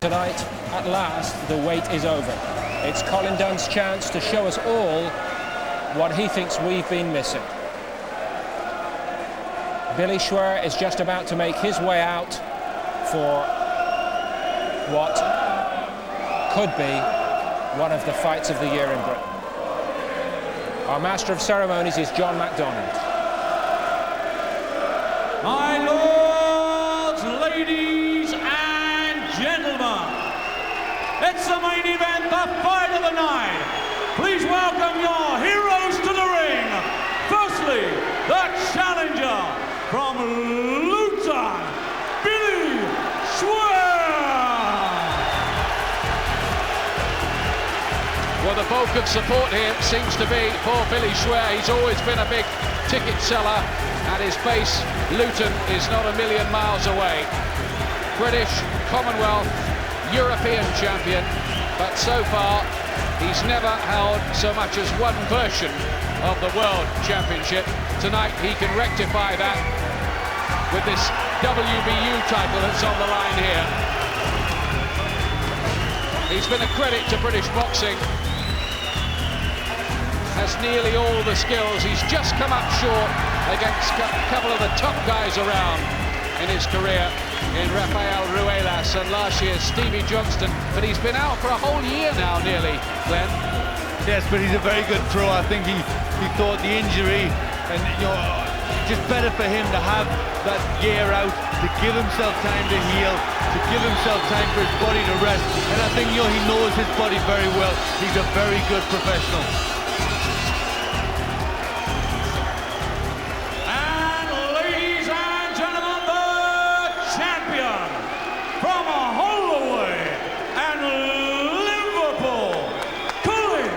Tonight, at last, the wait is over. It's Colin Dunne's chance to show us all what he thinks we've been missing. Billy Schwer is just about to make his way out for what could be one of the fights of the year in Britain. Our Master of Ceremonies is John MacDonald. My lords, ladies and gentlemen, it's the main event, the fight of the night. Please welcome your heroes to the ring. Firstly, the challenger from Luton, Billy Schwer. Well, the bulk of support here seems to be for Billy Schwer. He's always been a big ticket seller, and his base, Luton, is not a million miles away. British, Commonwealth, European champion, but so far he's never held so much as one version of the World Championship. Tonight he can rectify that with this WBU title that's on the line here. He's been a credit to British boxing. Has nearly all the skills. He's just come up short against a couple of the top guys around in his career, in Rafael Ruelas and last year Stevie Johnston, but he's been out for a whole year now nearly, Glenn. Yes, but he's a very good pro. I think he thought the injury, and just better for him to have that year out, to give himself time to heal, to give himself time for his body to rest, and I think he knows his body very well. He's a very good professional. From a Holloway and Liverpool, Colin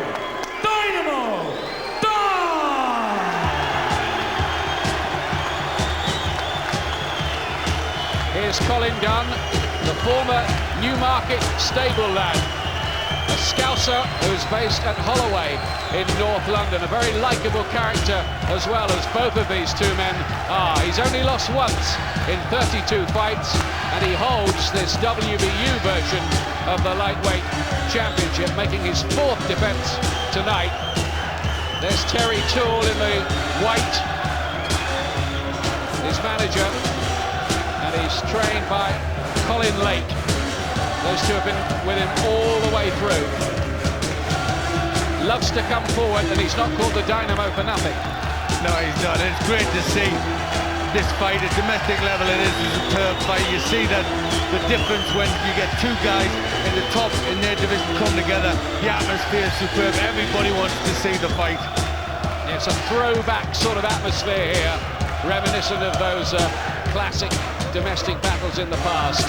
Dynamo Dunne. Here's Colin Dunne, the former Newmarket stable lad, a Scouser who's based at Holloway in North London, a very likeable character as well as both of these two men are. He's only lost once in 32 fights, and he holds this WBU version of the lightweight championship, making his fourth defense tonight. There's Terry Toole in the white, his manager, and he's trained by Colin Lake. Those two have been with him all the way through. Loves to come forward, and he's not called the Dynamo for nothing. No, he's not. It's great to see this fight at domestic level. It is a superb fight. You see that the difference when you get two guys in the top in their division come together. The atmosphere is superb. Everybody wants to see the fight. It's a throwback sort of atmosphere here, reminiscent of those classic domestic battles in the past.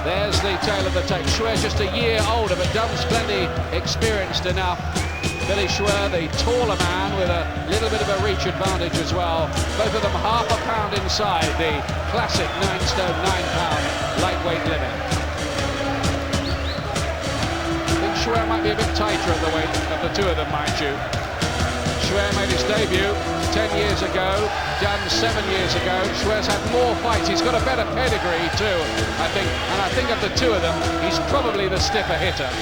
There's the tail of the tape. Schwer's just a year older, but Dunne's plenty experienced enough. Billy Schwer, the taller man, with a little bit of a reach advantage as well. Both of them half a pound inside the classic 9 stone, 9 pound lightweight limit. I think Schwer might be a bit tighter at the weight of the two of them, mind you. Schwer made his debut 10 years ago, Dunne 7 years ago. Schwer's had more fights. He's got a better pedigree too, I think. And I think of the two of them, he's probably the stiffer hitter.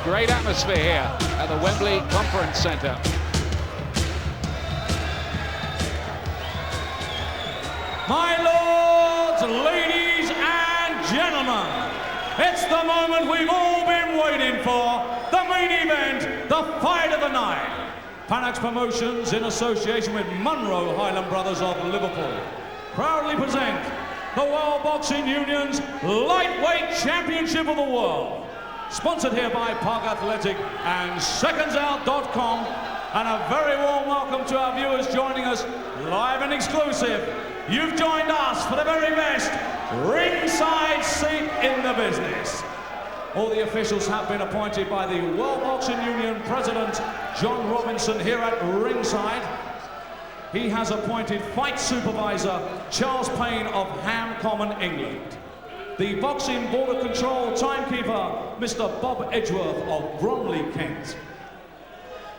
Great atmosphere here at the Wembley Conference Centre. My lords, ladies and gentlemen, it's the moment we've all been waiting for, the main event, the fight of the night. Panax Promotions, in association with Munro Highland Brothers of Liverpool, proudly present the World Boxing Union's Lightweight Championship of the World. Sponsored here by Park Athletic and SecondsOut.com, and a very warm welcome to our viewers joining us live and exclusive. You've joined us for the very best ringside seat in the business. All the officials have been appointed by the World Boxing Union President John Robinson here at ringside. He has appointed fight supervisor Charles Payne of Ham Common, England. The Boxing Border Control timekeeper, Mr. Bob Edgeworth of Bromley, Kent.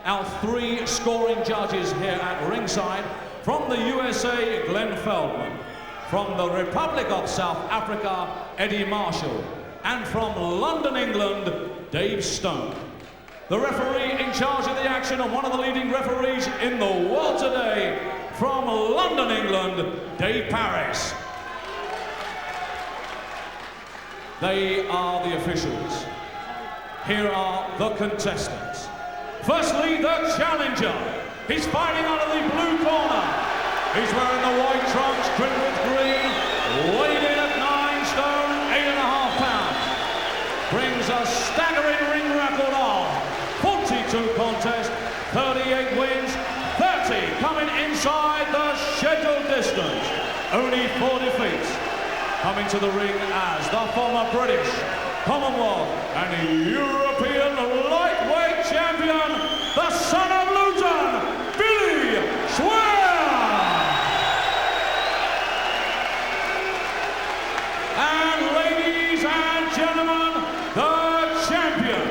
Our 3 scoring judges here at ringside, from the USA, Glenn Feldman. From the Republic of South Africa, Eddie Marshall. And from London, England, Dave Stone. The referee in charge of the action and one of the leading referees in the world today, from London, England, Dave Paris. They are the officials. Here are the contestants. Firstly, the challenger. He's fighting out of the blue corner. He's wearing the white trunks trimmed with green, weighed in at 9 stone, 8.5 pounds. Brings a staggering ring record of 42 contests, 38 wins, 30 coming inside the scheduled distance. Only 4 defeats. Coming to the ring as the former British, Commonwealth and European lightweight champion, the son of Luton, Billy Schwer. And ladies and gentlemen, the champion.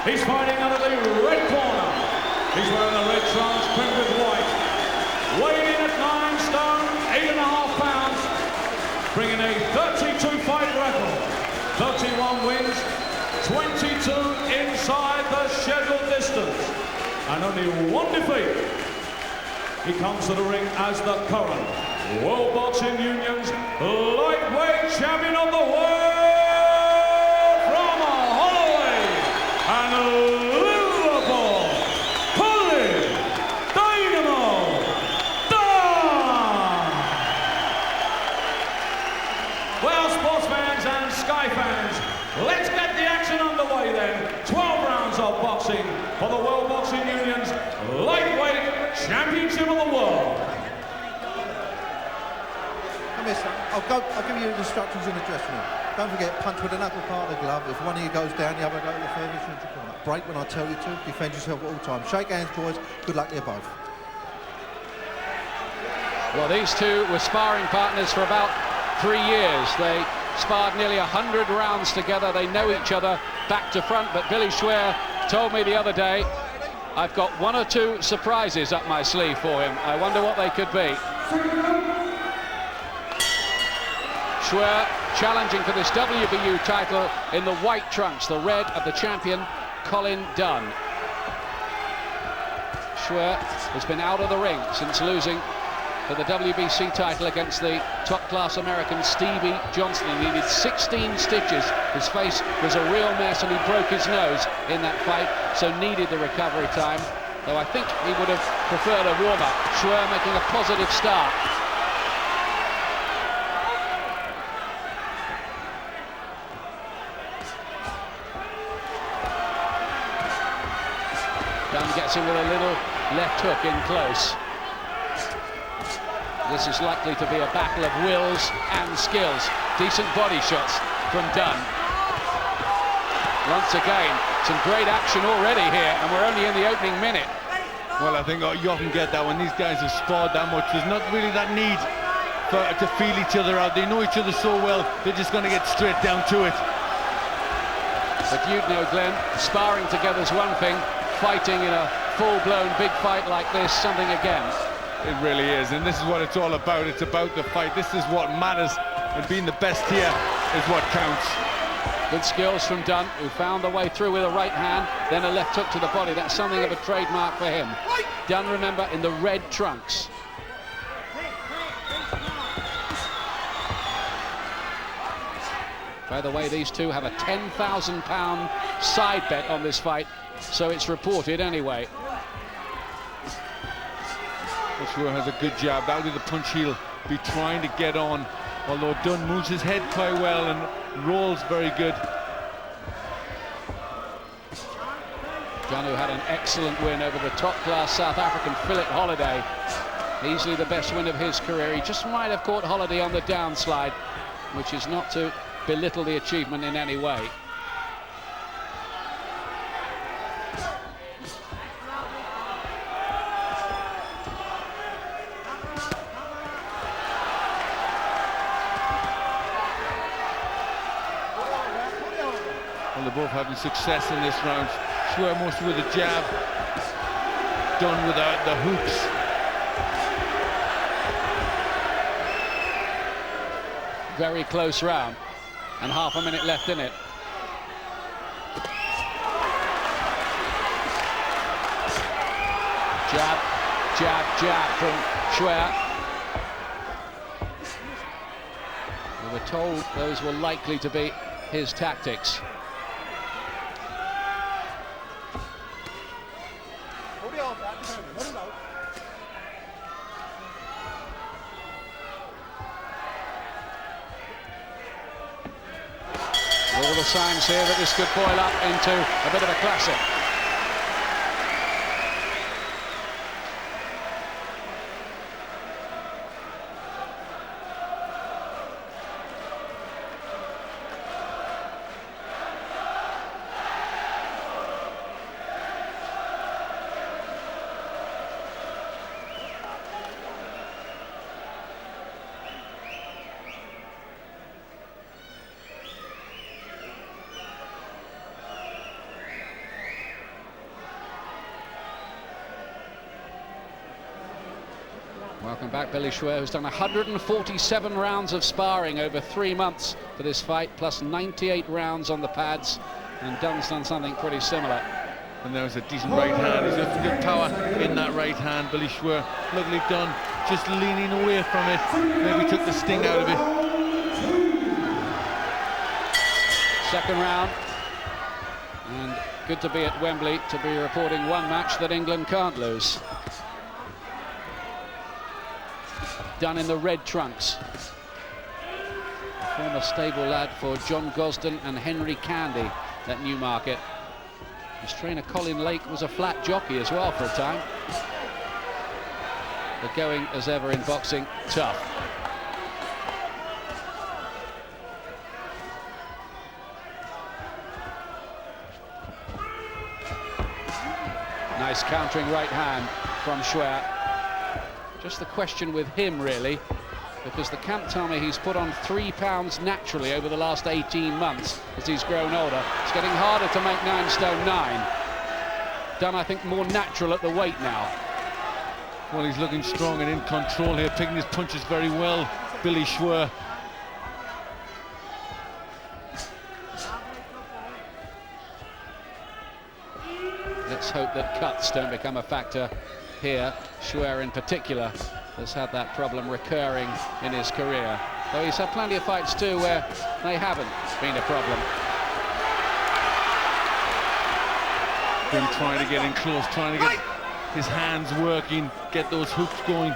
He's fighting out of the red corner. He's wearing the red trunks trimmed with white. Weighing in at 9 stone, 8.5 pounds. Bringing a 32 fight record. 31 wins, 22 inside the scheduled distance. And only 1 defeat. He comes to the ring as the current World Boxing Union's lightweight champion of the world from Holloway and Liverpool, Colin, Dynamo Dunne. Well, sports fans and Sky fans, let's get the action underway then. 12 rounds of boxing for the World Boxing Union's lightweight championship of the world. I'll give you instructions in the dressing room. Don't forget, punch with a knuckle part of the glove. If one of you goes down, the other go to the furthest end of the corner. Break when I tell you to. Defend yourself at all times. Shake hands, boys. Good luck to you both. Well, these two were sparring partners for about 3 years. They sparred nearly 100 rounds together. They know each other back to front, but Billy Schwer told me the other day, I've got 1 or 2 surprises up my sleeve for him. I wonder what they could be. Schwer challenging for this WBU title in the white trunks, the red of the champion, Colin Dunne. Schwer has been out of the ring since losing for the WBC title against the top-class American Stevie Johnson. He needed 16 stitches. His face was a real mess and he broke his nose in that fight, so needed the recovery time. Though I think he would have preferred a warm-up. Schwer making a positive start. Dunne gets him with a little left hook in close. This is likely to be a battle of wills and skills. Decent body shots from Dunne. Once again, some great action already here, and we're only in the opening minute. Well, I think you often get that when these guys have sparred that much. There's not really that need to feel each other out. They know each other so well, they're just going to get straight down to it. But you'd know, Glenn, sparring together is one thing, fighting in a full-blown big fight like this, something again. It really is, and this is what it's all about. It's about the fight. This is what matters, and being the best here is what counts. Good skills from Dunne, who found the way through with a right hand, then a left hook to the body. That's something of a trademark for him. Dunne, remember, in the red trunks. By the way, these two have a £10,000 side bet on this fight, so it's reported anyway. Schwer has a good jab. That'll be the punch he'll be trying to get on, although Dunne moves his head quite well and rolls very good. Dunne, who had an excellent win over the top-class South African Philip Holiday, easily the best win of his career. He just might have caught Holiday on the downslide, which is not to belittle the achievement in any way. Well, they're both having success in this round. Schwer mostly with a jab, Dunne with the hooks. very close round, and half a minute left in it. Jab, jab, jab from Schwer. We were told those were likely to be his tactics. All the signs here that this could boil up into a bit of a classic. Welcome back, Billy Schwer, who's done 147 rounds of sparring over 3 months for this fight, plus 98 rounds on the pads, and Dunne's done something pretty similar. And there was a decent right hand. He's got good power in that right hand, Billy Schwer. Lovely done, just leaning away from it. Maybe took the sting out of it. Second round, and good to be at Wembley to be reporting one match that England can't lose. Dunne in the red trunks. A former stable lad for John Gosden and Henry Candy at Newmarket. His trainer Colin Lake was a flat jockey as well for a time. But going as ever in boxing, tough. Nice countering right hand from Schwer. Just the question with him, really, because the camp tell me he's put on 3 pounds naturally over the last 18 months as he's grown older. It's getting harder to make 9 stone 9. Dunne, I think, more natural at the weight now. Well, he's looking strong and in control here, picking his punches very well, Billy Schwer. Let's hope that cuts don't become a factor here. Schwer in particular has had that problem recurring in his career, though he's had plenty of fights too where they haven't been a problem. Been trying to get in close, trying to get his hands working, get those hooks going.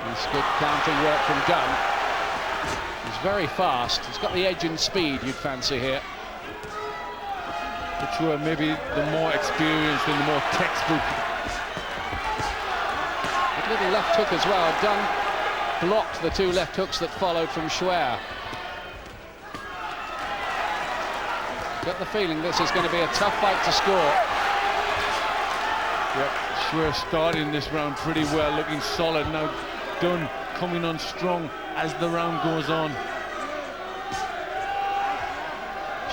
Nice good countering work from Dunne. He's very fast. He's got the edge in speed, you'd fancy here. But sure, maybe the more experienced and the more textbook. A little left hook as well. Dunne blocked the 2 left hooks that followed from Schwer. Got the feeling this is going to be a tough fight to score. Yep, Schwer starting this round pretty well, looking solid. Now Dunne coming on strong as the round goes on.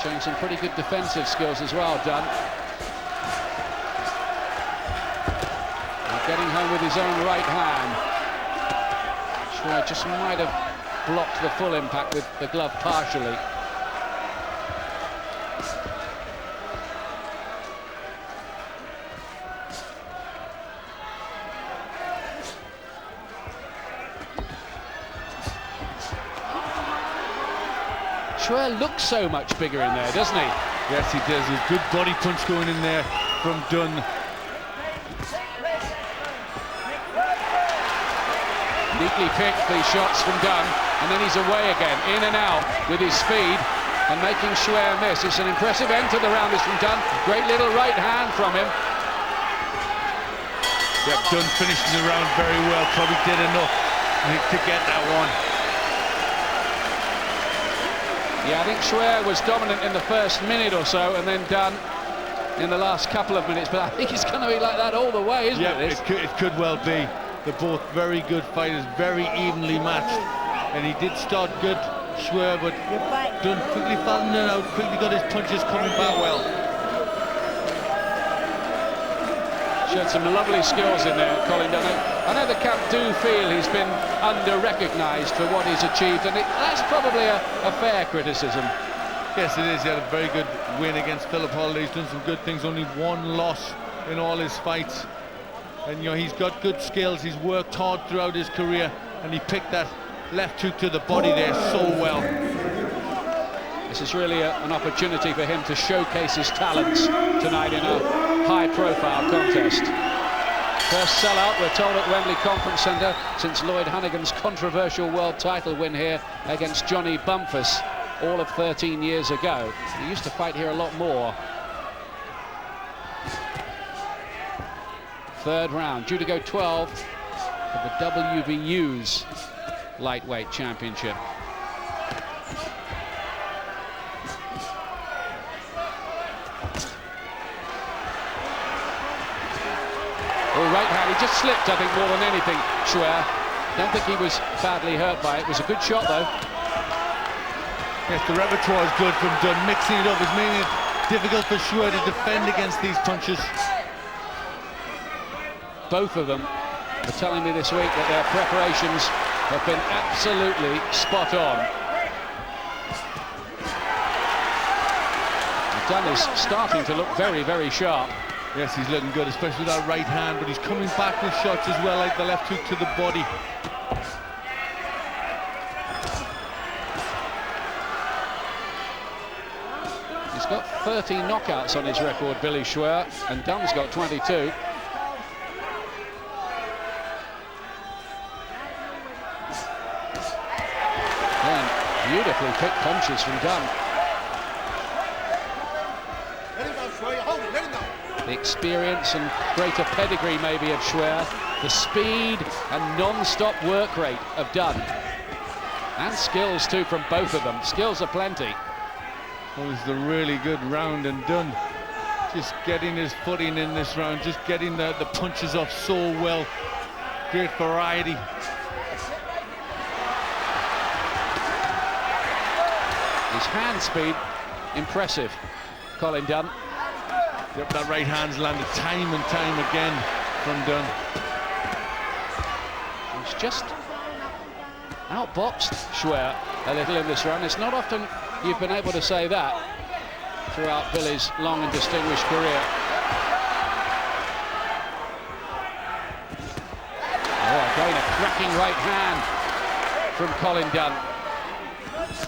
Showing some pretty good defensive skills as well, Dunne. And getting home with his own right hand. Schwer just might have blocked the full impact with the glove partially. Schwer looks so much bigger in there, doesn't he? Yes, he does. A good body punch going in there from Dunne. Neatly picked these shots from Dunne, and then he's away again, in and out with his speed and making Schwer miss. It's an impressive end to the round this from Dunne. Great little right hand from him. Yep, Dunne finishing the round very well, probably did enough to get that one. Yeah, I think Schwer was dominant in the first minute or so, and then Dunne in the last couple of minutes, but I think it's going to be like that all the way, isn't it? Yeah, it could well be. They're both very good fighters, very evenly matched, and he did start good, Schwer, but Dunne quickly flattened it out, quickly got his punches coming back well. Showed some lovely skills in there, Colin Dunne. I know the camp do feel he's been under-recognised for what he's achieved, and that's probably a fair criticism. Yes, it is. He had a very good win against Philip Holiday. He's done some good things, only one loss in all his fights. And, you know, he's got good skills. He's worked hard throughout his career, and he picked that left hook to the body there so well. This is really an opportunity for him to showcase his talents tonight in a high-profile contest. First sellout, we're told, at Wembley Conference Centre since Lloyd Hannigan's controversial world title win here against Johnny Bumpus all of 13 years ago. He used to fight here a lot more. Third round, due to go 12 for the WBU's lightweight championship. Oh, right hand, he just slipped, I think, more than anything, Schwer. Don't think he was badly hurt by it. It was a good shot, though. Yes, the repertoire is good from Dunne. Mixing it up is making it difficult for Schwer to defend against these punches. Both of them are telling me this week that their preparations have been absolutely spot on. Dunne is starting to look very, very sharp. Yes, he's looking good, especially with that right hand, but he's coming back with shots as well, like the left hook to the body. He's got 30 knockouts on his record, Billy Schwer, and Dunne's got 22. And beautifully picked punches from Dunne. The experience and greater pedigree maybe of Schwer, the speed and non-stop work rate of Dunne, and skills too from both of them. Skills are plenty. Well, this is a really good round, and Dunne just getting his footing in this round, just getting the punches off so well. Great variety. His hand speed, impressive, Colin Dunne. Yep, that right hand's landed time and time again from Dunne. He's just outboxed Schwer a little in this round. It's not often you've been able to say that throughout Billy's long and distinguished career. Oh, again a cracking right hand from Colin Dunne.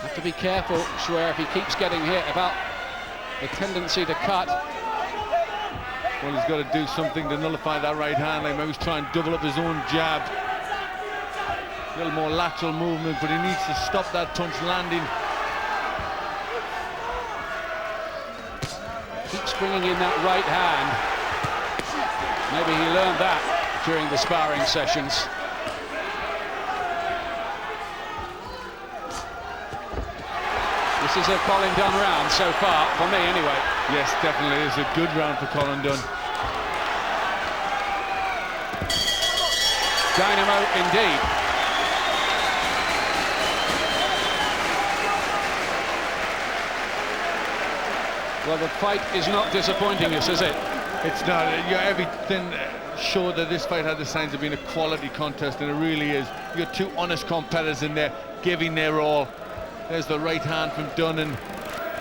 Have to be careful, Schwer, if he keeps getting hit, about the tendency to cut. Well, he's got to do something to nullify that right hand. Like maybe he's trying to double up his own jab. A little more lateral movement, but he needs to stop that punch landing. Keeps bringing in that right hand. Maybe he learned that during the sparring sessions. This is a Colin Dunne round so far, for me anyway. Yes, definitely is a good round for Colin Dunne. Dynamo indeed. Well, the fight is not disappointing us, is it? It's not. Everything showed that this fight had the signs of being a quality contest, and it really is. You got two honest competitors in there, giving their all. There's the right hand from Dunne, and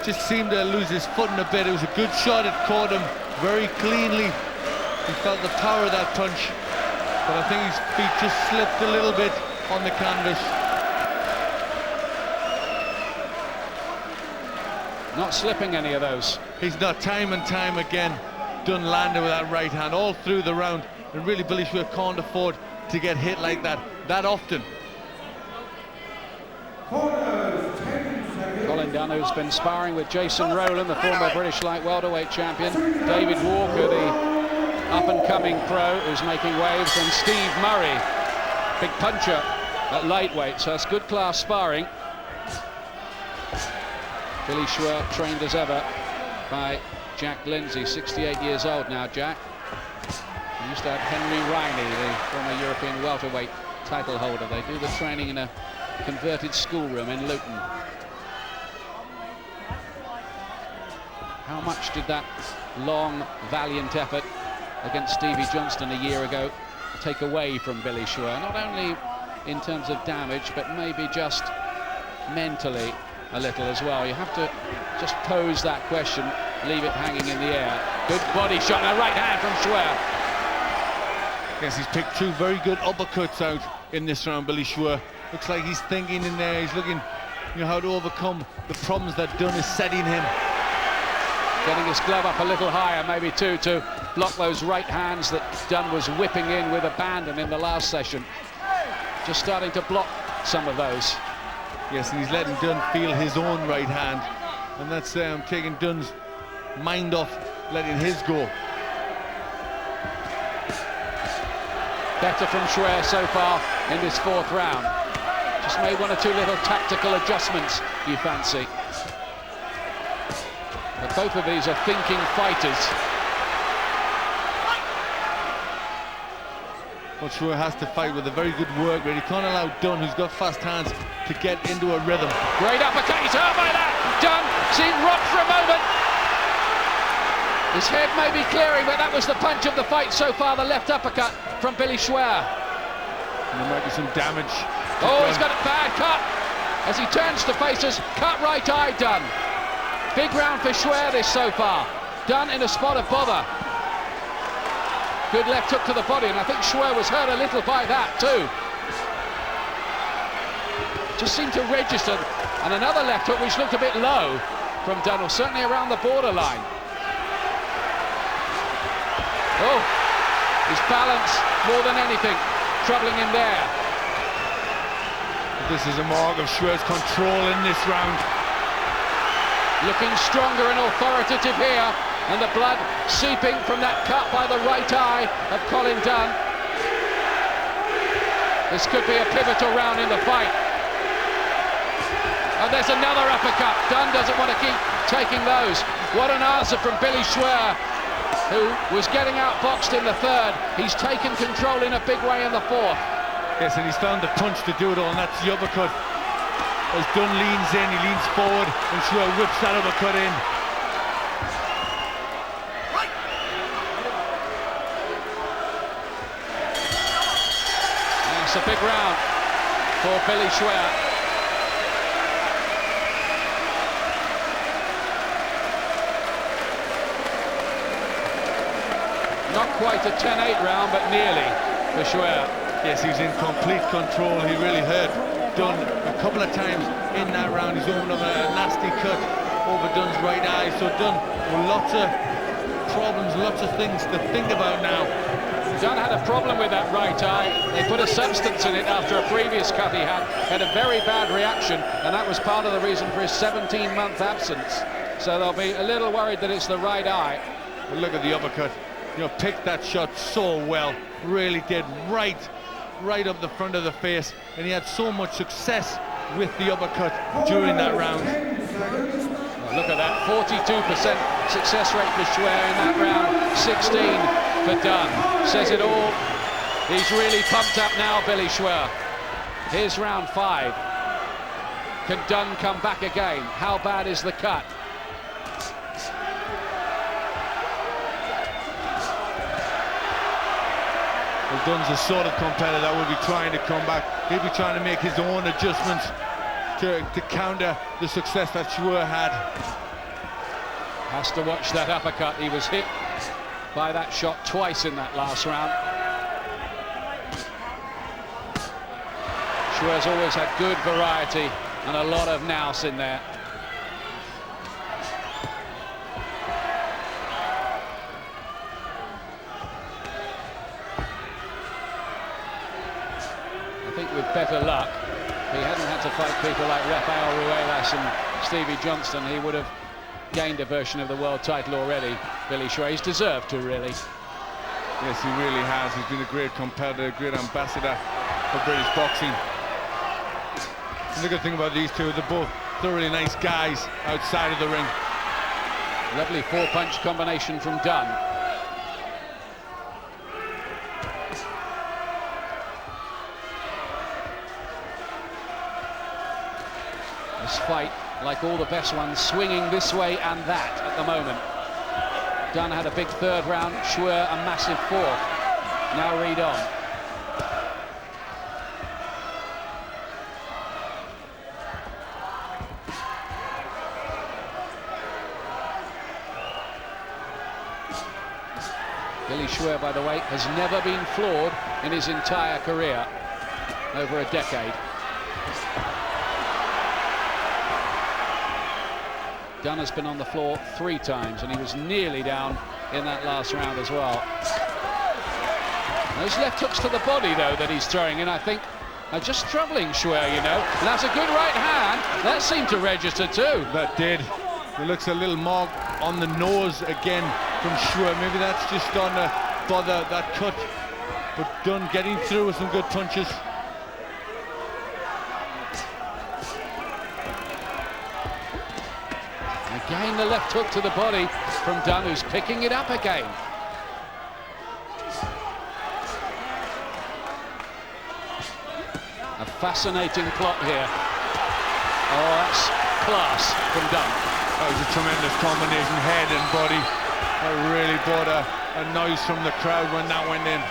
just seemed to lose his footing a bit. It was a good shot. It caught him very cleanly. He felt the power of that punch, but I think his feet just slipped a little bit on the canvas. Not slipping any of those. He's not. Time and time again, Dunne landed with that right hand all through the round, and really Billy Schwer can't afford to get hit like that often. Colin Dunne, who's been sparring with Jason Rowland, the former British light welterweight champion, David Walker, the up-and-coming pro who's making waves, and Steve Murray, big puncher at lightweight, so that's good class sparring. Billy Schwer trained as ever by Jack Lindsay, 68 years old now, Jack. He used to have Henry Riley, the former European welterweight title holder. They do the training in a converted schoolroom in Luton. How much did that long, valiant effort against Stevie Johnston a year ago take away from Billy Schwer, not only in terms of damage, but maybe just mentally a little as well? You have to just pose that question, leave it hanging in the air. Good body shot and a right hand from Schwer. Yes, he's picked two very good uppercuts out in this round, Billy Schwer. Looks like he's thinking in there, he's looking, you know, how to overcome the problems that Dunne is setting him. Getting his glove up a little higher, maybe too, to block those right hands that Dunne was whipping in with abandon in the last session. Just starting to block some of those. Yes, and he's letting Dunne feel his own right hand, and that's taking Dunne's mind off letting his go. Better from Schwer so far in this fourth round. Just made one or two little tactical adjustments, you fancy. But both of these are thinking fighters. But Schwer has to fight with a very good work rate. He can't allow Dunne, who's got fast hands, to get into a rhythm. Great uppercut, he's hurt by that. Dunne seemed rocked for a moment. His head may be clearing, but that was the punch of the fight so far, the left uppercut from Billy Schwer. And there might be some damage. Oh, he's got a bad cut. As he turns to face us, cut right eye, Dunne. Big round for Schwer this so far. Dunne in a spot of bother. Good left hook to the body, and I think Schwer was hurt a little by that too. Just seemed to register. And another left hook which looked a bit low from Dunne, or certainly around the borderline. Oh, his balance more than anything troubling him there. This is a mark of Schwer's control in this round. Looking stronger and authoritative here, and the blood seeping from that cut by the right eye of Colin Dunne. This could be a pivotal round in the fight. And there's another uppercut. Dunne doesn't want to keep taking those. What an answer from Billy Schwer, who was getting outboxed in the third. He's taken control in a big way in the fourth. Yes, and he's found the punch to do it all, and that's the uppercut. As Dunne leans in, he leans forward, and Schwer whips that uppercut in. It's a big round for Billy Schwer. Not quite a 10-8 round, but nearly for Schwer. Yes, he's in complete control. He really hurt Dunne a couple of times in that round. He's opened up a nasty cut over Dunne's right eye. So Dunne with lots of problems, lots of things to think about now. Dunne had a problem with that right eye. They put a substance in it after a previous cut he had a very bad reaction, and that was part of the reason for his 17-month absence. So they'll be a little worried that it's the right eye. But look at the uppercut. You know, picked that shot so well. Really did, right up the front of the face, and he had so much success with the uppercut during that round. Well, look at that, 42% success rate for Schwer in that round, 16 for Dunne. Says it all. He's really pumped up now, Billy Schwer. Here's round 5. Can Dunne come back again? How bad is the cut? Well, Dunne's the sort of competitor that will be trying to come back. He'll be trying to make his own adjustments to counter the success that Schwer had. Has to watch that uppercut. He was hit by that shot twice in that last round. Schwer's always had good variety and a lot of nous in there. I think with better luck, if he hadn't had to fight people like Rafael Ruelas and Stevie Johnston, he would have gained a version of the world title already. Billy Schwer, he's deserved to, really. Yes, he really has. He's been a great competitor, a great ambassador for British boxing. And the good thing about these two, they're both thoroughly nice guys outside of the ring. Lovely four-punch combination from Dunne. This fight, like all the best ones, swinging this way and that at the moment. Dunne had a big third round, Schwer a massive fourth. Now read on. Billy Schwer, by the way, has never been floored in his entire career, over a decade. Dunne has been on the floor 3 times, and he was nearly down in that last round as well. Those left hooks to the body, though, that he's throwing in, I think, are just troubling Schwer, you know. And that's a good right hand. That seemed to register too. That did. It looks a little more on the nose again from Schwer. Maybe that's just on to bother that cut. But Dunne getting through with some good punches. Again, the left hook to the body from Dunne, who's picking it up again. A fascinating plot here. Oh, that's class from Dunne. That was a tremendous combination, head and body. That really brought a noise from the crowd when that went in.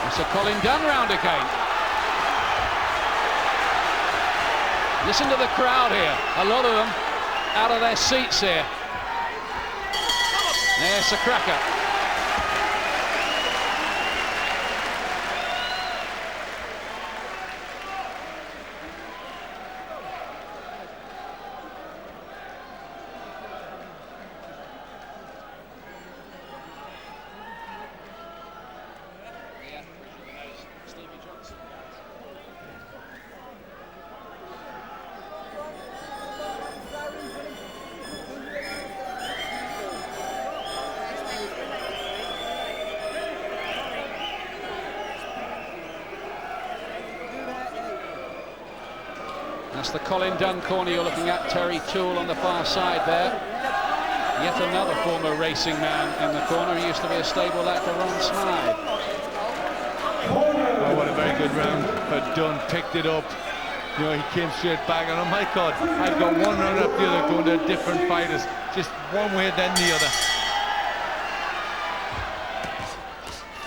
It's a Colin Dunne round again. Listen to the crowd here. A lot of them out of their seats here. There's a cracker. That's the Colin Dunne corner you're looking at. Terry Toole on the far side there. Yet another former racing man in the corner. He used to be a stable lad for Ron Smythe. Oh, what a very good round. But Dunne picked it up. You know, he came straight back, and oh my God, I've got one round up the other going to different fighters. Just one way then the other.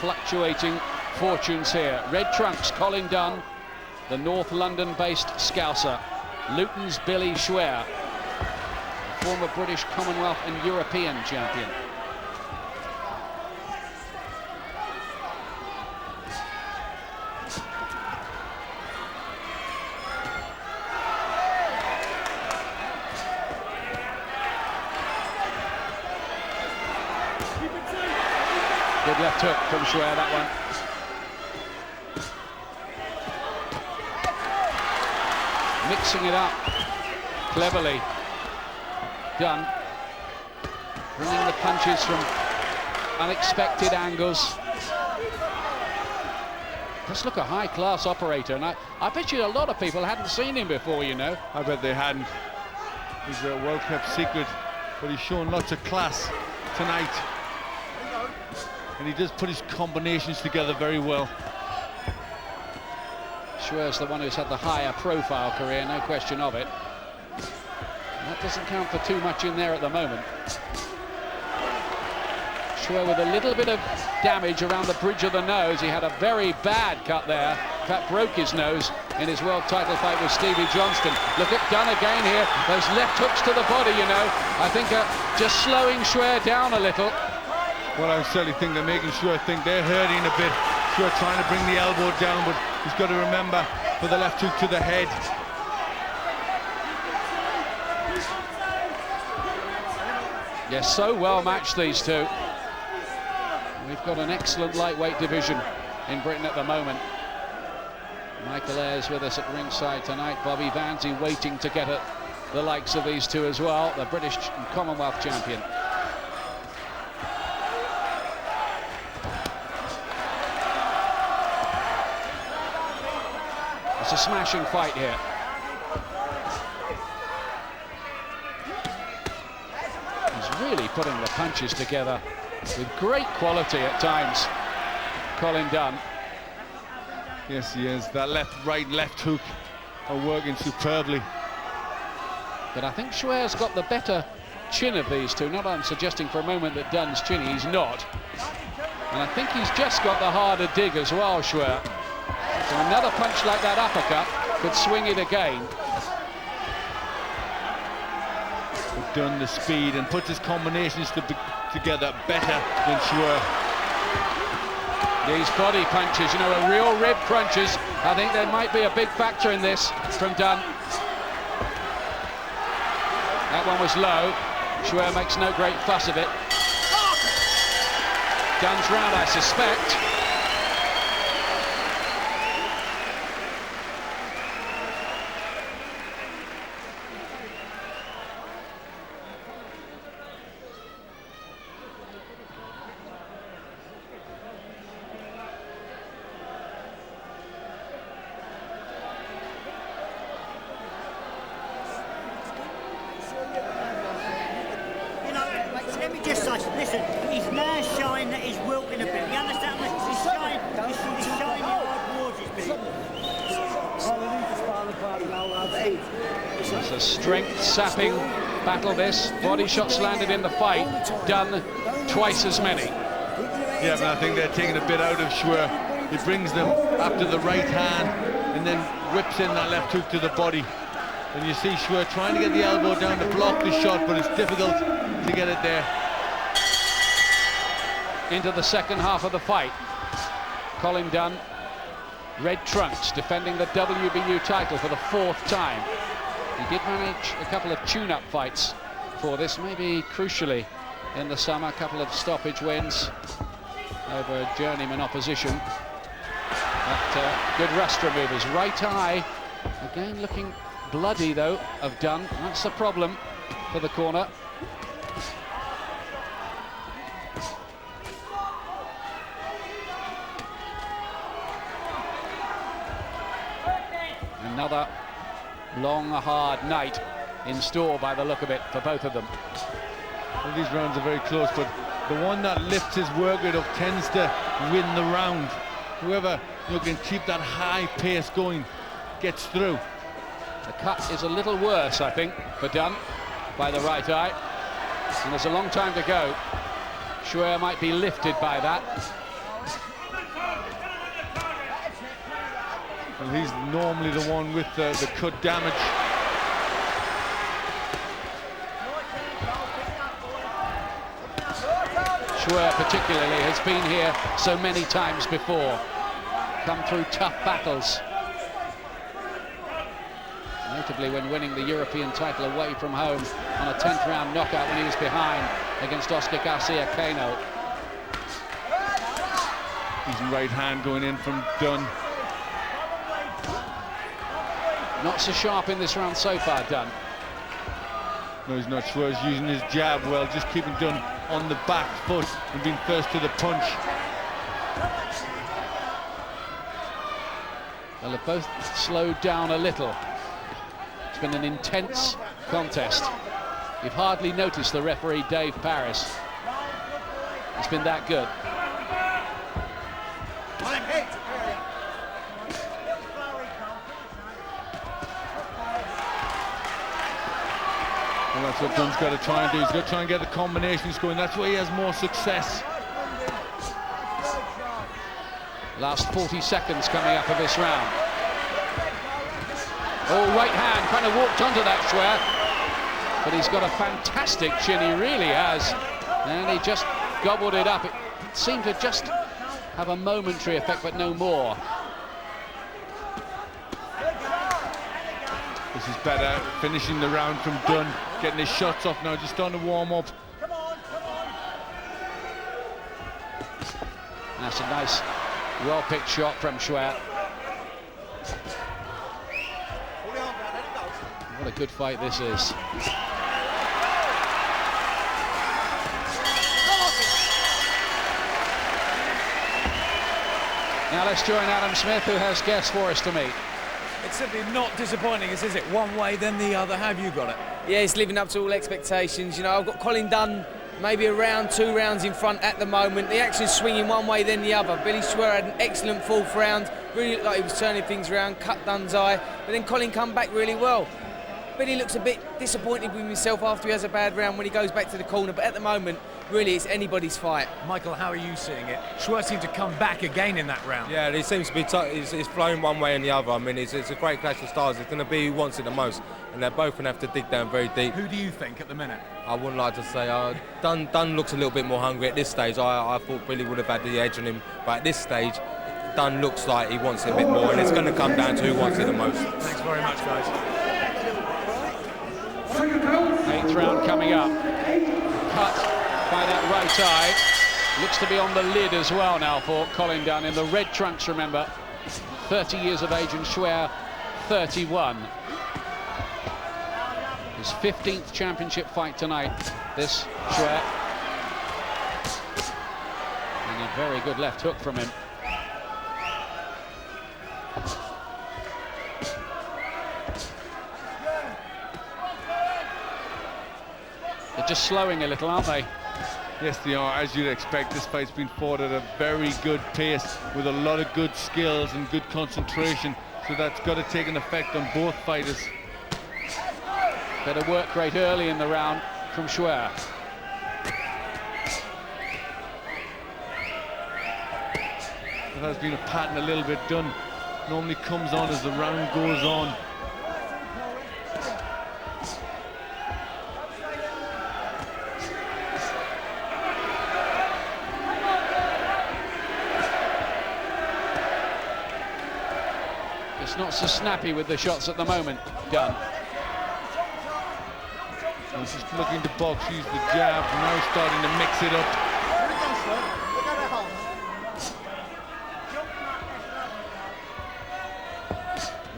Fluctuating fortunes here. Red trunks, Colin Dunne, the North London-based Scouser. Luton's Billy Schwer, former British Commonwealth and European champion. Good left hook from Schwer, that one. Mixing it up cleverly. Dunne bringing the punches from unexpected angles. Does look a high-class operator, and I bet you a lot of people hadn't seen him before, you know. I bet they hadn't. He's a well-kept secret, but he's shown lots of class tonight. And he does put his combinations together very well. Schwer's the one who's had the higher profile career, no question of it. That doesn't count for too much in there at the moment. Schwer with a little bit of damage around the bridge of the nose. He had a very bad cut there. In fact, broke his nose in his world title fight with Stevie Johnston. Look at Dunne again here. Those left hooks to the body, you know. I think just slowing Schwer down a little. Well, I certainly think they're making Schwer think they're hurting a bit. Schwer trying to bring the elbow down, but he's got to remember for the left hook to the head. Yes, so well matched, these two. We've got an excellent lightweight division in Britain at the moment. Michael Ayres with us at ringside tonight. Bobby Vanzy waiting to get at the likes of these two as well, the British and Commonwealth champion. It's a smashing fight here. He's really putting the punches together with great quality at times, Colin Dunne. Yes, he is. That left, right, left hook are working superbly. But I think Schwer's got the better chin of these two. Not I'm suggesting for a moment that Dunne's chinny, he's not. And I think he's just got the harder dig as well, Schwer. So another punch like that uppercut could swing it again. Dunne the speed and puts his combinations together better than Schwer. These body punches, you know, are real rib crunches. I think there might be a big factor in this from Dunne. That one was low. Schwer makes no great fuss of it. Dunne's round, I suspect. Let me just say, listen, he's now showing that he's wilting a bit. You understand? He's showing hard towards his bit. It's a strength-sapping battle, this. Body shots landed in the fight. Dunne twice as many. Yeah, but I think they're taking a bit out of Schwer. He brings them after the right hand and then whips in that left hook to the body. And you see Schwer trying to get the elbow down to block the shot, but it's difficult to get it there. Into the second half of the fight. Colin Dunne, red trunks, defending the WBU title for the 4th time. He did manage a couple of tune-up fights for this, maybe crucially in the summer, a couple of stoppage wins over journeyman opposition. But good rust removers. Right eye, again looking bloody though, of Dunne. That's the problem for the corner. Another long, hard night in store by the look of it for both of them. Well, these rounds are very close, but the one that lifts his work rate up tends to win the round. Whoever can keep that high pace going gets through. The cut is a little worse, I think, for Dunne by the right eye. And there's a long time to go. Schwer might be lifted by that. Well, he's normally the one with the cut damage. Schwer particularly has been here so many times before. Come through tough battles. Notably when winning the European title away from home on a 10th round knockout when he was behind against Oscar Garcia Cano. Decent right hand going in from Dunne. Not so sharp in this round so far, Dunne. No, he's not. Schwer's using his jab well, just keeping Dunne on the back foot and being first to the punch. They'll have both slowed down a little. It's been an intense contest. You've hardly noticed the referee, Dave Paris. It's been that good. Well, that's what Dunne's got to try and do. He's got to try and get the combinations going. That's where he has more success. Last 40 seconds coming up of this round. Oh, right hand, kind of walked onto that, Schwer. But he's got a fantastic chin, he really has. And he just gobbled it up. It seemed to just have a momentary effect, but no more. This is better, finishing the round from Dunne, getting his shots off now, just starting to warm up. That's a nice, well-picked shot from Schwer. What a good fight this is. Now let's join Adam Smith, who has guests for us to meet. It's simply not disappointing, is it? One way, then the other. Have you got it? Yeah, he's living up to all expectations. You know, I've got Colin Dunne maybe around 2 rounds in front at the moment. The action's swinging one way, then the other. Billy Schwer had an excellent 4th round. Really looked like he was turning things around, cut Dunne's eye. But then Colin come back really well. Billy looks a bit disappointed with himself after he has a bad round when he goes back to the corner, but at the moment, really, it's anybody's fight. Michael, how are you seeing it? Schwer seemed to come back again in that round. Yeah, he seems to be he's flowing one way and the other. I mean, it's a great clash of styles. It's going to be who wants it the most, and they're both going to have to dig down very deep. Who do you think at the minute? I wouldn't like to say. Dunne looks a little bit more hungry at this stage. I thought Billy would have had the edge on him, but at this stage, Dunne looks like he wants it a bit more, and it's going to come down to who wants it the most. Thanks very much, guys. 8th round coming up. Cut by that right eye. Looks to be on the lid as well now for Colin Dunne in the red trunks, remember. 30 years of age, and Schwer 31. His 15th championship fight tonight, this Schwer. And a very good left hook from him. They're just slowing a little, aren't they? Yes, they are. As you'd expect, this fight's been fought at a very good pace with a lot of good skills and good concentration. So that's got to take an effect on both fighters. Better work rate early in the round from Schwer. That has been a pattern a little bit done. Normally comes on as the round goes on. It's not so snappy with the shots at the moment, Dunne. He's just looking to box, use the jab, now starting to mix it up.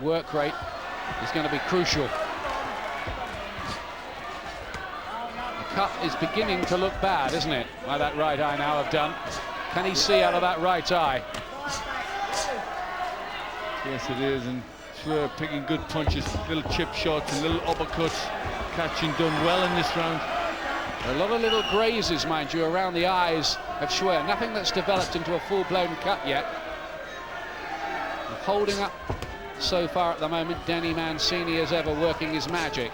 Work rate is going to be crucial. The cut is beginning to look bad, isn't it, by that right eye now of Dunne. Can he see out of that right eye? Yes, it is, and Schwer picking good punches, little chip shots and little uppercuts, catching Dunne well in this round. A lot of little grazes, mind you, around the eyes of Schwer. Nothing that's developed into a full-blown cut yet. Holding up so far at the moment. Danny Mancini as ever working his magic.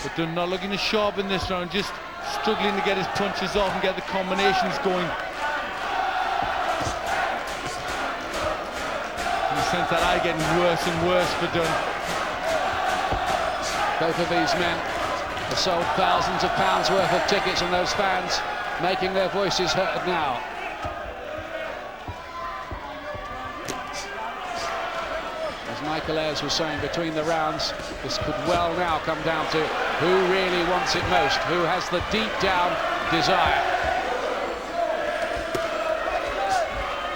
But Dunne not looking to sharpen this round, just struggling to get his punches off and get the combinations going. Sense that eye getting worse and worse for Dunne. Both of these men have sold thousands of pounds worth of tickets, and those fans making their voices heard now. As Michael Ayres was saying between the rounds, this could well now come down to who really wants it most, who has the deep down desire.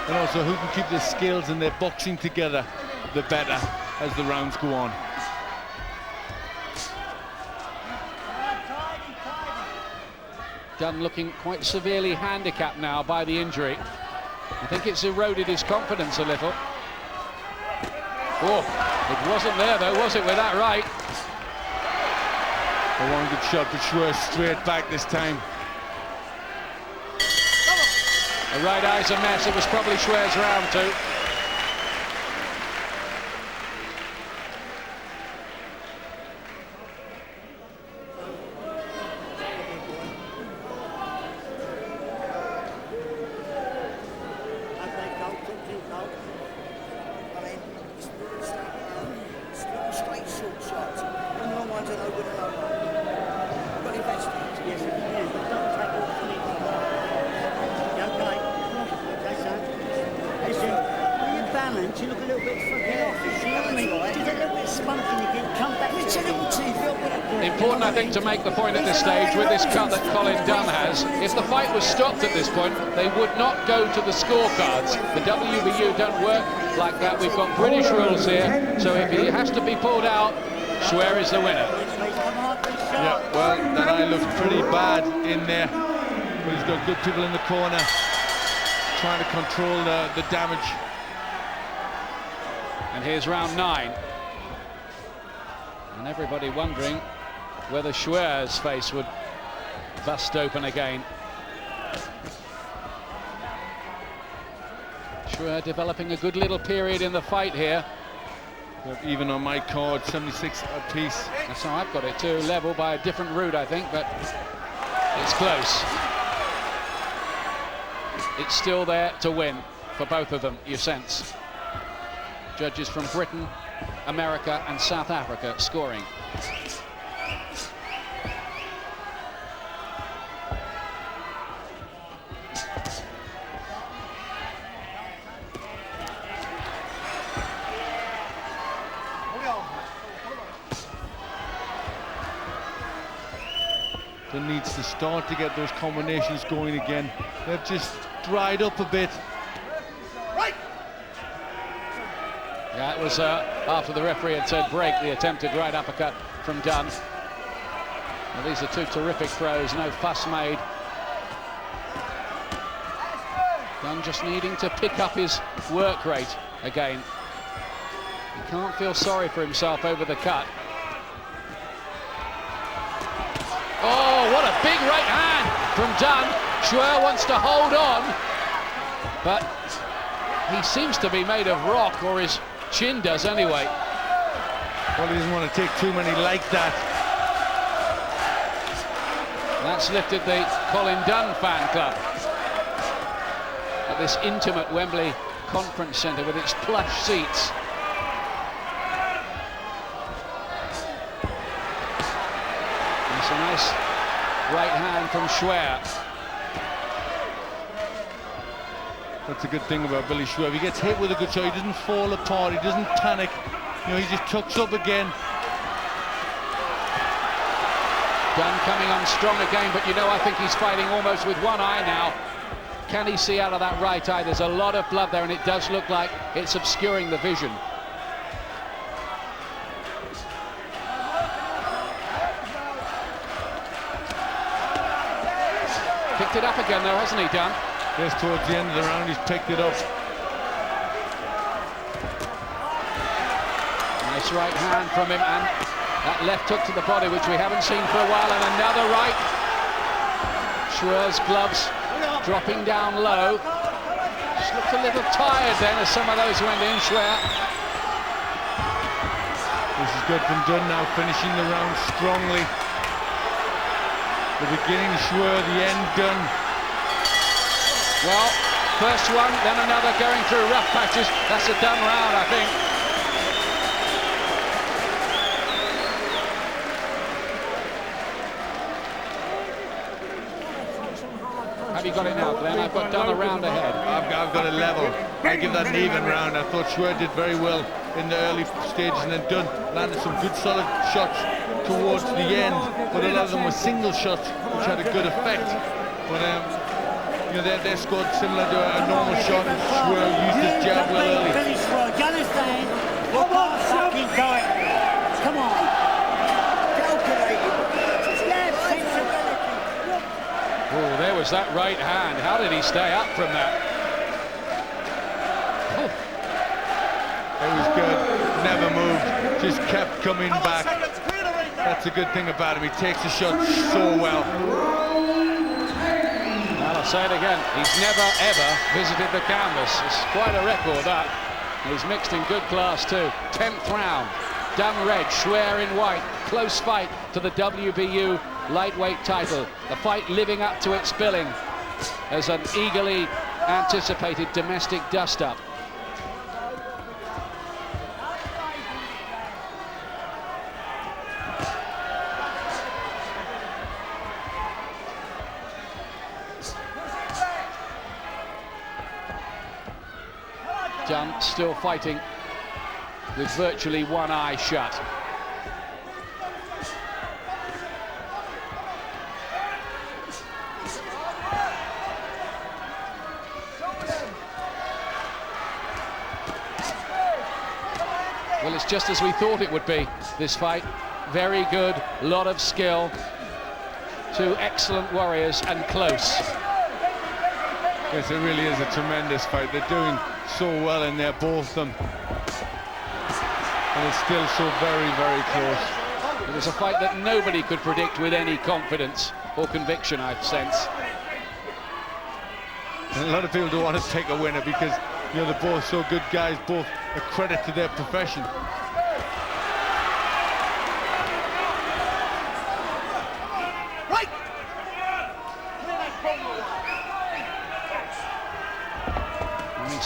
And also who can keep their skills and their boxing together, the better as the rounds go on. Dunne looking quite severely handicapped now by the injury. I think it's eroded his confidence a little. Oh, it wasn't there though, was it, with that right? One good shot, but Schwer straight back this time. The right eye's a mess. It was probably Schwer's round too. You look a little bit fucking off. You know what I mean? Just a little bit spunky, you can come back with your little teeth. Important, I think, to make the point at this stage with this cut that Colin Dunne has. If the fight was stopped at this point, they would not go to the scorecards. The WBU don't work like that. We've got British rules here, so if he has to be pulled out, Schwer is the winner. Yeah, well, that eye looks pretty bad in there, but he's got good people in the corner trying to control the damage. And here's round 9. And everybody wondering whether Schwer's face would bust open again. Schwer developing a good little period in the fight here. Even on my card, 76 apiece. That's how I've got it too, level by a different route, I think, but it's close. It's still there to win for both of them, you sense. Judges from Britain, America and South Africa scoring. Dunne needs to start to get those combinations going again. They've just dried up a bit. Yeah, it was after the referee had said break, the attempted right uppercut from Dunne. Well, these are two terrific throws, no fuss made. Dunne just needing to pick up his work rate again. He can't feel sorry for himself over the cut. Oh, what a big right hand from Dunne. Schwer wants to hold on, but he seems to be made of rock, or his chin does anyway. Well, he doesn't want to take too many like that. That's lifted the Colin Dunne fan club at this intimate Wembley Conference Centre with its plush seats. That's a nice right hand from Schwer. That's a good thing about Billy Schwer. If he gets hit with a good shot, he doesn't fall apart, he doesn't panic. You know, he just tucks up again. Dunne coming on strong again, but you know, I think he's fighting almost with one eye now. Can he see out of that right eye? There's a lot of blood there, and it does look like it's obscuring the vision. Picked it up again though, hasn't he, Dunne? Yes, towards the end of the round, he's picked it up. Nice right hand from him, and that left hook to the body, which we haven't seen for a while, and another right. Schwer's gloves dropping down low. Just looked a little tired then as some of those went in. Schwer. This is good from Dunne now, finishing the round strongly. The beginning Schwer, the end Dunne. Well, first one, then another, going through rough patches. That's a Dunne round, I think. Have you got it now, Glenn? I've got Dunne a round ahead. I've got a level. I give that an even round. I thought Schwer did very well in the early stages, and then Dunne landed some good solid shots towards the end, but a lot of them were single shots which had a good effect. But you know, they're scored similar to a normal shot, and Schwer used his jab well early. Billy Schwer, do you understand? Come on, fucking go it. Come on. Oh, there was that right hand. How did he stay up from that? Oh. It was good. Never moved. Just kept coming back. That's a good thing about him. He takes the shot so well. Well, I'll say it again. He's never, ever visited the canvas. It's quite a record, that. He's mixed in good class, too. 10th round. Dunne red, Schwer in white. Close fight to the WBU lightweight title. The fight living up to its billing as an eagerly anticipated domestic dust-up. Dunne still fighting with virtually one eye shut. Well, it's just as we thought it would be, this fight. Very good, lot of skill. Two excellent warriors and close. Yes, it really is a tremendous fight. They're doing so well in there, both of them. And it's still so very, very close. It was a fight that nobody could predict with any confidence or conviction, I sense. And a lot of people don't want to take a winner because, you know, they're both so good guys, both a credit to their profession.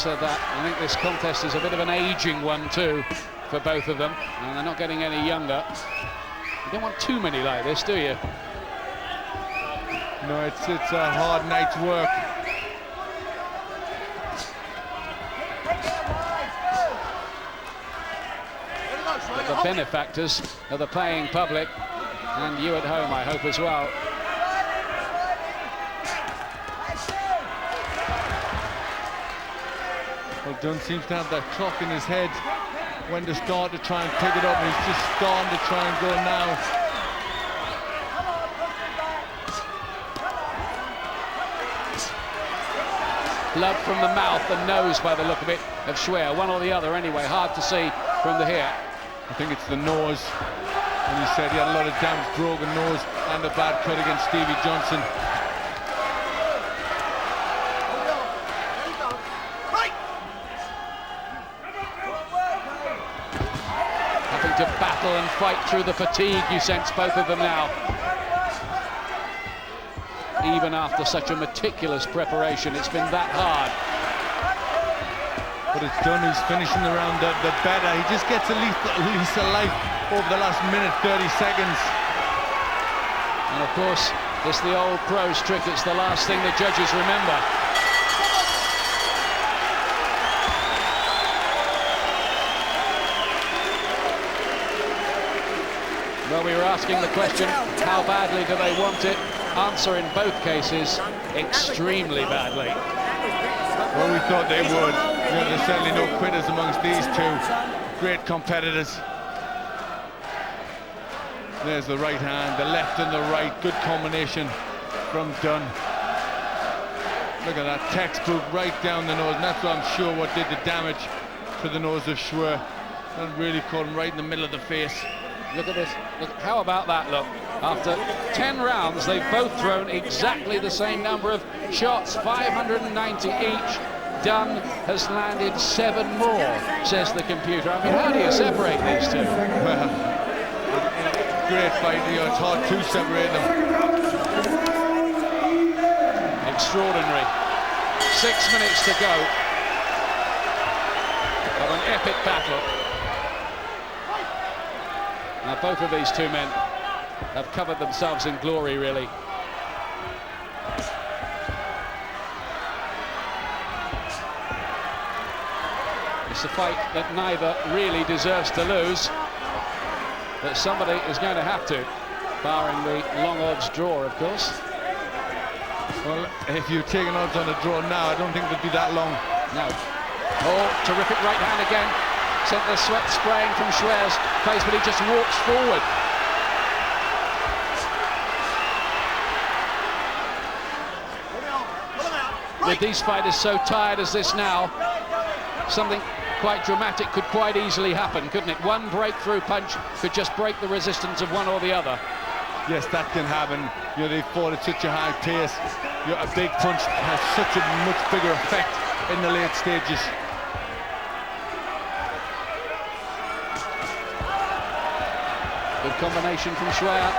said that. I think this contest is a bit of an aging one too for both of them, and they're not getting any younger. You don't want too many like this, do you? No, it's a hard night's work. But the benefactors of the paying public, and you at home, I hope, as well. Well, Dunne seems to have that clock in his head when to start to try and pick it up, and he's just starting to try and go now. Blood from the mouth and nose, by the look of it, of Schwer. One or the other anyway, hard to see from the here. I think it's the nose. And he said he had a lot of damage, broken nose, and a bad cut against Stevie Johnson. Having to battle and fight through the fatigue, you sense, both of them now. Even after such a meticulous preparation, it's been that hard. But it's Dunne who's finishing the round the better. He just gets a lease of life over the last minute, 30 seconds. And of course, it's the old pros trick. It's the last thing the judges remember. Well, we were asking the question, how badly do they want it? Answer in both cases, extremely badly. Well, we thought they would. You know, there's certainly no quitters amongst these two. Great competitors. There's the right hand, the left and the right. Good combination from Dunne. Look at that textbook right down the nose, and that's what I'm sure what did the damage to the nose of Schwer. That really caught him right in the middle of the face. Look at this. Look, how about that look? After 10 rounds, they've both thrown exactly the same number of shots, 590 each. Dunne has landed 7 more, says the computer. I mean, how do you separate these two? Well, great fight. You know, it's hard to separate them. Extraordinary. 6 minutes to go of an epic battle. Now, both of these two men have covered themselves in glory, really. It's a fight that neither really deserves to lose, but somebody is going to have to, barring the long odds draw, of course. Well, if you're taking odds on a draw now, I don't think they'll be that long. No. Oh, terrific right hand again. Sent the sweat spraying from Schwer's face, but he just walks forward. With these fighters so tired as this now, something quite dramatic could quite easily happen, couldn't it? One breakthrough punch could just break the resistance of one or the other. Yes, that can happen. You know, they fought at such a high pace. You know, a big punch has such a much bigger effect in the late stages. Good combination from Schwer.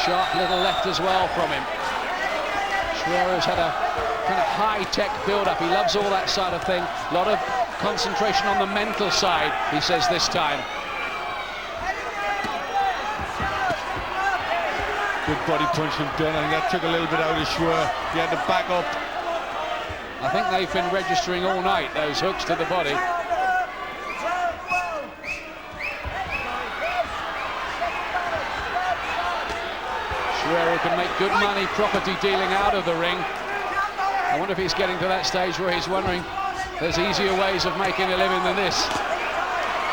Sharp little left as well from him. Schwer has had a kind of high-tech build-up. He loves all that side of thing. A lot of concentration on the mental side, he says this time. Good body punch from Dunne. I think that took a little bit out of Schwer. He had to back up. I think they've been registering all night, those hooks to the body. Schwer can make good money property dealing out of the ring. I wonder if he's getting to that stage where he's wondering there's easier ways of making a living than this.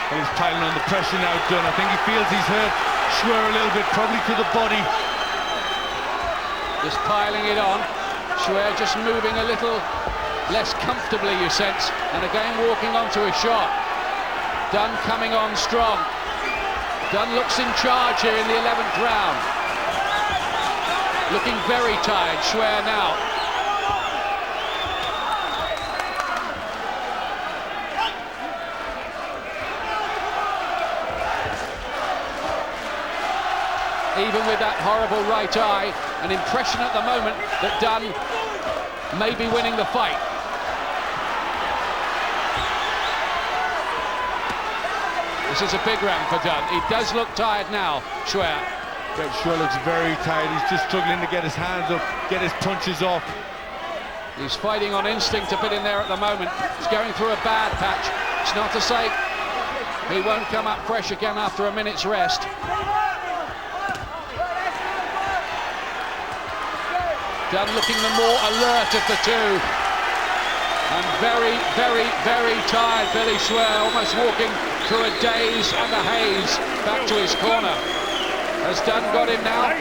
And he's piling on the pressure now, Dunne. I think he feels he's hurt Schwer a little bit, probably to the body. Just piling it on. Schwer just moving a little less comfortably, you sense, and again walking onto a shot. Dunne coming on strong. Dunne looks in charge here in the 11th round. Looking very tired, Schwer now. Even with that horrible right eye, an impression at the moment that Dunne maybe winning the fight. This is a big round for Dunne. He does look tired now, Schwer. Schwer looks very tired. He's just struggling to get his hands up, get his punches off. He's fighting on instinct a bit in there at the moment. He's going through a bad patch. It's not to say he won't come up fresh again after a minute's rest. Dunne looking the more alert of the two. And very, very, very tired, Billy Schwer, almost walking through a daze and a haze back to his corner. Has Dunne got him now?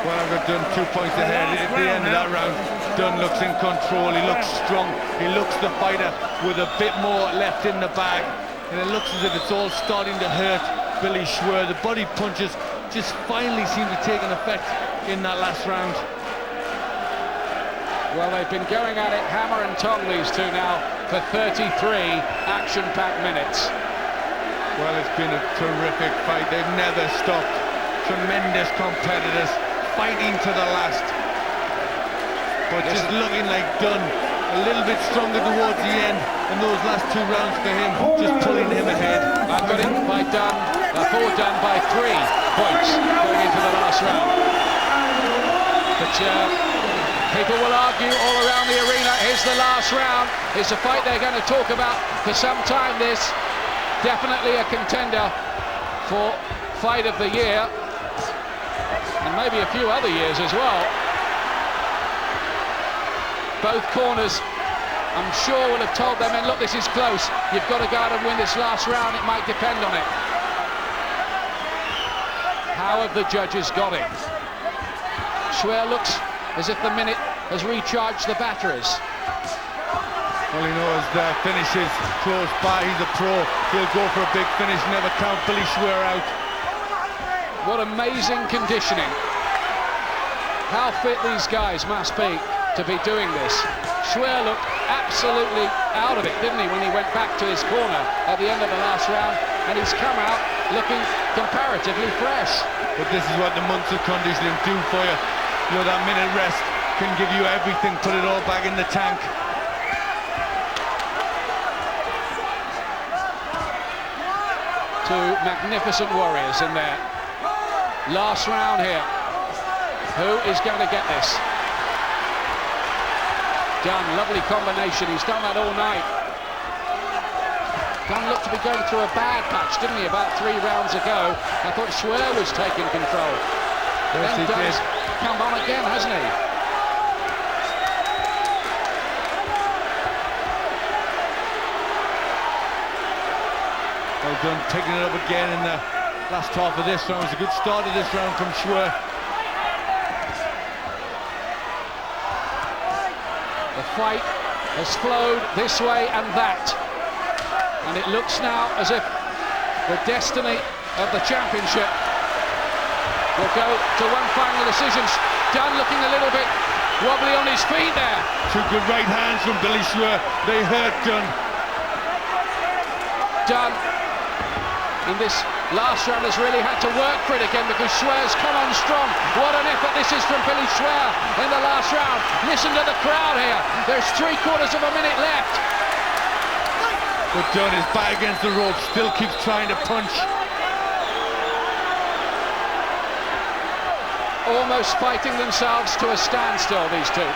Well, I've got Dunne 2 points ahead. At the end of that round, Dunne looks in control, he looks strong, he looks the fighter with a bit more left in the bag, and it looks as if it's all starting to hurt Billy Schwer. The body punches just finally seem to take an effect in that last round. Well, they've been going at it hammer and tong, these two now, for 33 action-packed minutes. Well, it's been a terrific fight. They've never stopped. Tremendous competitors, fighting to the last. But just looking like Dunne, a little bit stronger towards the end in those last 2 rounds for him, just pulling him ahead. I've got him by Dunne, for Dunne by 3 points going into the last round. But people will argue all around the arena, here's the last round. It's a fight they're going to talk about for some time, this. Definitely a contender for fight of the year. And maybe a few other years as well. Both corners, I'm sure, will have told their men, look, this is close. You've got to go out and win this last round. It might depend on it. How have the judges got it? Schwer looks as if the minute has recharged the batteries. Well, he knows the finish is close by. He's a pro. He'll go for a big finish, never count Billy Schwer out. What amazing conditioning. How fit these guys must be to be doing this. Schwer looked absolutely out of it, didn't he, when he went back to his corner at the end of the last round, and he's come out looking comparatively fresh. But this is what the months of conditioning do for you. You know, that minute rest can give you everything, put it all back in the tank. Two magnificent warriors in there. Last round here. Who is going to get this? Dunne, lovely combination. He's done that all night. Dunne looked to be going through a bad patch, didn't he, about 3 rounds ago? I thought Schwer was taking control. Yes, then Dunne's come on again, hasn't he? Well done, picking it up again in the last half of this round. It was a good start of this round from Schwer. The fight has flowed this way and that. And it looks now as if the destiny of the championship will go to one final decision. Dunne looking a little bit wobbly on his feet there. 2 good right hands from Billy Schwer. They hurt Dunne. Dunne in this last round has really had to work for it again because Schwer's come on strong. What an effort this is from Billy Schwer in the last round. Listen to the crowd here. There's 3/4 of a minute left. But Dunne is back against the rope, still keeps trying to punch. Almost fighting themselves to a standstill, these two.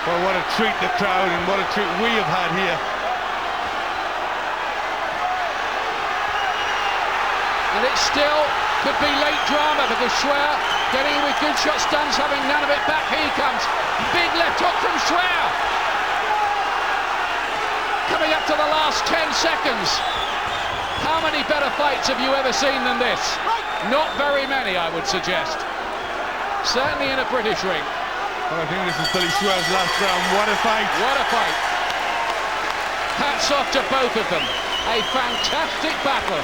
Well, what a treat the crowd, and what a treat we have had here. And it still could be late drama because Schwer getting in with good shots. Dunne's having none of it back. Here he comes. Big left hook from Schwer. Coming up to the last 10 seconds. How many better fights have you ever seen than this? Not very many, I would suggest. Certainly in a British ring. Well, I think this is Billy Schwer's last round. What a fight. What a fight. Hats off to both of them. A fantastic battle.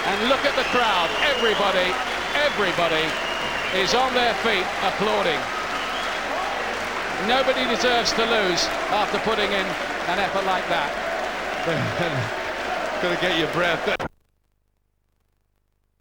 And look at the crowd. Everybody is on their feet applauding. Nobody deserves to lose after putting in an effort like that. Gotta get your breath.